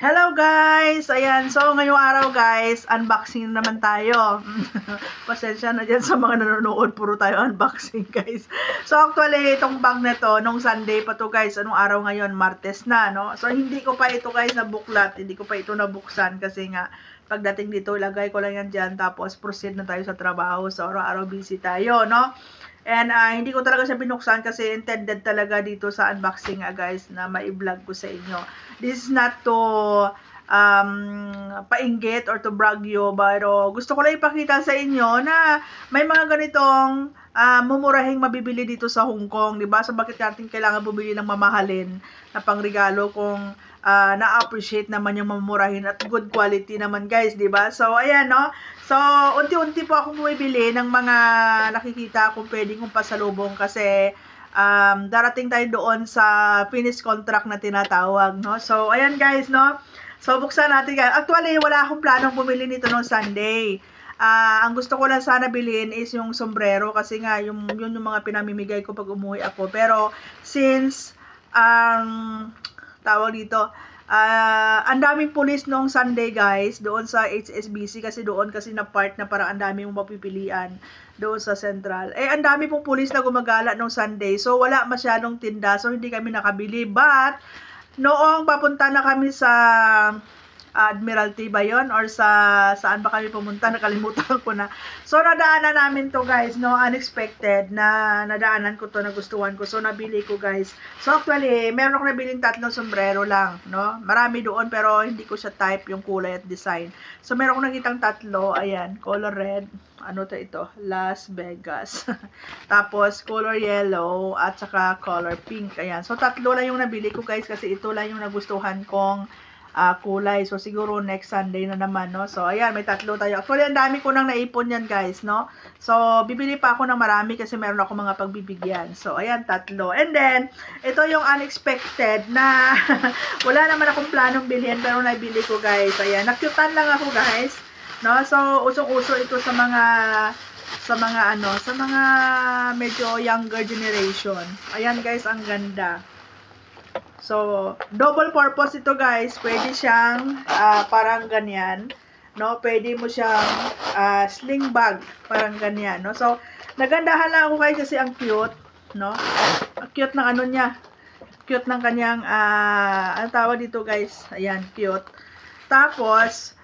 Hello guys! Ayan, so ngayong araw guys, unboxing naman tayo. Pasensya na dyan sa mga nanonood, puro tayo unboxing guys. So actually, itong bag na to, nung Sunday pa to guys, anong araw ngayon? Martes na, no? So hindi ko pa ito guys nabuklat, hindi ko pa ito nabuksan kasi nga, pagdating dito, ilagay ko lang yan dyan, tapos proceed na tayo sa trabaho. So araw-araw busy tayo, no? And hindi ko talaga siya binuksan kasi intended talaga dito sa unboxing guys na mai-vlog ko sa inyo. This is not to painggit or to brag you, pero gusto ko lang ipakita sa inyo na may mga ganitong mumurahing mabibili dito sa Hong Kong, 'di ba? So bakit natin kailangan bumili ng mamahalin na pangregalo kung na-appreciate naman yung mamurahin at good quality naman guys, 'di ba? So ayan, no. So unti-unti po akong bumibili ng mga nakikita kung pwedeng kong pasalubong kasi darating tayo doon sa finished contract na tinatawag, no? So ayan guys, no. So buksan natin guys. Actually wala akong planong bumili nito noong Sunday. Ang gusto ko lang sana bilhin is yung sombrero kasi nga yun yung mga pinamimigay ko pag umuwi ako. Pero since tawag dito, ang daming pulis noong Sunday guys doon sa HSBC kasi doon kasi na part na parang ang dami mong mapipilian doon sa Central. Ang dami pong pulis na gumagala noong Sunday. So wala masyadong tinda, so hindi kami nakabili. But noong papunta na kami sa Admiralty ba yun? Or saan ba kami pumunta? Nakalimutan ko na. So, nadaanan namin to guys, no? Unexpected na nadaanan ko to, nagustuhan ko. So, nabili ko guys. So, actually, meron ako nabiling 3 sombrero lang, no? Marami doon, pero hindi ko siya type yung kulay at design. So, meron ko nakitang 3. Ayan, color red. Ano to ito? Las Vegas. Tapos, color yellow at saka color pink. Ayan. So, 3 lang yung nabili ko guys kasi ito lang yung nagustuhan kong kulay. So, siguro next Sunday na naman, no? So, ayan, may 3 tayo. Actually, ang dami ko nang naipon yan, guys, no? So, bibili pa ako ng marami kasi meron ako mga pagbibigyan. So, ayan, 3. And then, ito yung unexpected na wala naman akong planong bilhin pero nabili ko, guys. Ayan, nakyutan lang ako, guys. No? So, usong-uso ito sa mga medyo younger generation. Ayan, guys, ang ganda. So, double purpose ito guys. Pwede siyang parang ganyan, no? Pwede mo siyang sling bag, parang ganyan, no? So, nagandahan lang ako guys kasi ang cute, no? Ang cute ng ano niya. Cute ng kanyang ang tawag dito guys. Ayan, cute. Tapos,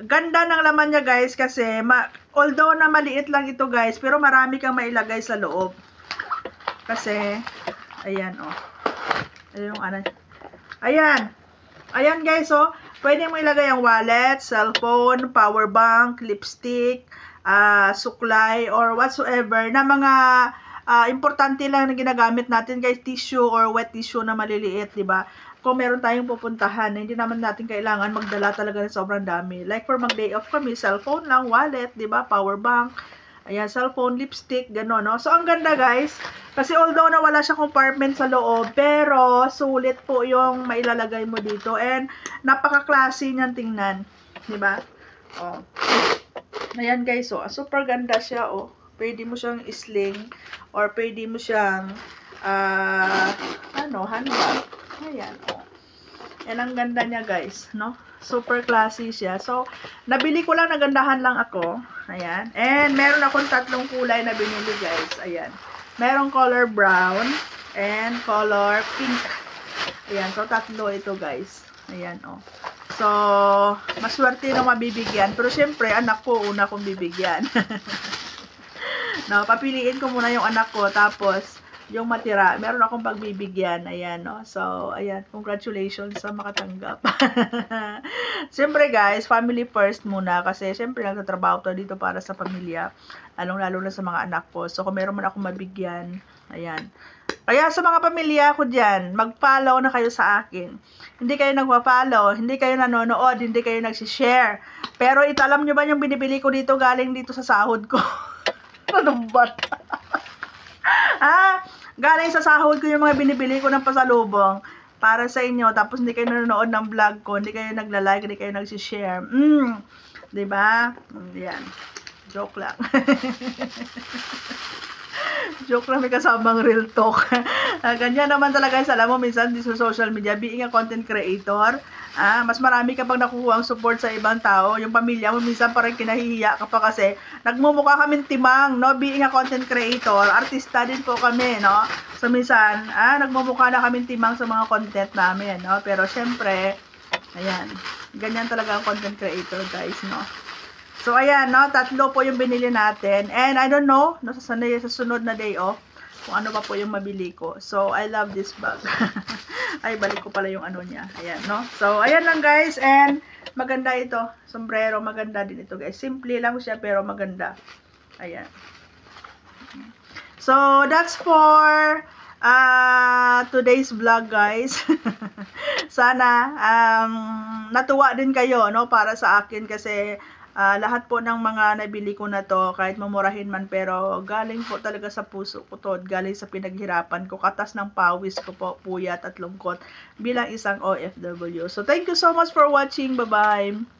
ganda ng laman niya guys kasi although na maliit lang ito guys, pero marami kang mailagay sa loob. Kasi ayan, oh. Yung ano. Ayan. Ayan guys, oh. Pwede mo ilagay ang wallet, cellphone, power bank, lipstick, suklay, or whatsoever na mga importante lang na ginagamit natin guys, tissue or wet tissue na maliliit, di ba? Kung meron tayong pupuntahan, hindi naman natin kailangan magdala talaga ng sobrang dami. Like for mag-day off kami, cellphone lang, wallet, di ba? Power bank. Ayan, cellphone, lipstick, gano'n, no? So, ang ganda, guys. Kasi although na wala siya compartment sa loob, pero sulit po yung mailalagay mo dito. And, napaka-classy niyan tingnan. Diba? Oh. Ayan, guys, oh. Super ganda siya, oh. Pwede mo siyang isling or pwede mo siyang, handbag. Ayan, oh. Yan ang ganda niya, guys, no? Super classy siya. So, nabili ko lang, nagandahan lang ako. Ayan. And, meron akong 3 kulay na binili, guys. Ayan. Merong color brown and color pink. Ayan. So, 3 ito, guys. Ayan, oh. So, maswerte na mabibigyan. Pero, syempre, anak ko, una kong bibigyan. No, papiliin ko muna yung anak ko. Tapos, yung matira, meron akong pagbibigyan. Ayan, no? So, ayan, congratulations sa makatanggap. Siyempre, guys, family first muna. Kasi, siyempre, nagtatrabaho to dito para sa pamilya. Lalong-lalo na sa mga anak ko. So, kung meron man akong mabigyan, ayan. Kaya, sa mga pamilya ko dyan, mag-follow na kayo sa akin. Hindi kayo nagpa-follow, hindi kayo nanonood, hindi kayo nagsishare. Pero, alam nyo ba yung binibili ko dito, galing dito sa sahod ko? Anong ba? Galing sa sahod ko yung mga binibili ko ng pasalubong para sa inyo. Tapos hindi kayo nanonood ng vlog ko, hindi kayo nagla-like, hindi kayo nagsishare. Diba? Yan. Joke lang. Joke lang, may kasamang real talk. Ganyan naman talaga, alam mo, minsan di sa social media, being a content creator, mas marami ka pang nakukuha ang support sa ibang tao. Yung pamilya mo, minsan parang kinahihiya ka pa kasi nagmumukha kaming timang, no? Being a content creator, artista din po kami, no? So, minsan, nagmumukha na kaming timang sa mga content namin, no? Pero, syempre, ayan, ganyan talaga ang content creator, guys, no? So, ayan, no? 3 po yung binili natin. And, I don't know, no? Sa sunod na day off, kung ano pa po yung mabili ko. So, I love this bag. Ay, balik ko pala yung ano niya. Ayan, no? So, ayan lang, guys. And, maganda ito. Sombrero, maganda din ito, guys. Simple lang siya, pero maganda. Ayan. So, that's for today's vlog, guys. Sana, natuwa din kayo, no? Para sa akin, kasi lahat po ng mga nabili ko na to, kahit mamurahin man, pero galing po talaga sa puso ko to, galing sa pinaghirapan ko, katas ng pawis ko po, puyat at lungkot bilang isang OFW. So, thank you so much for watching. Bye-bye!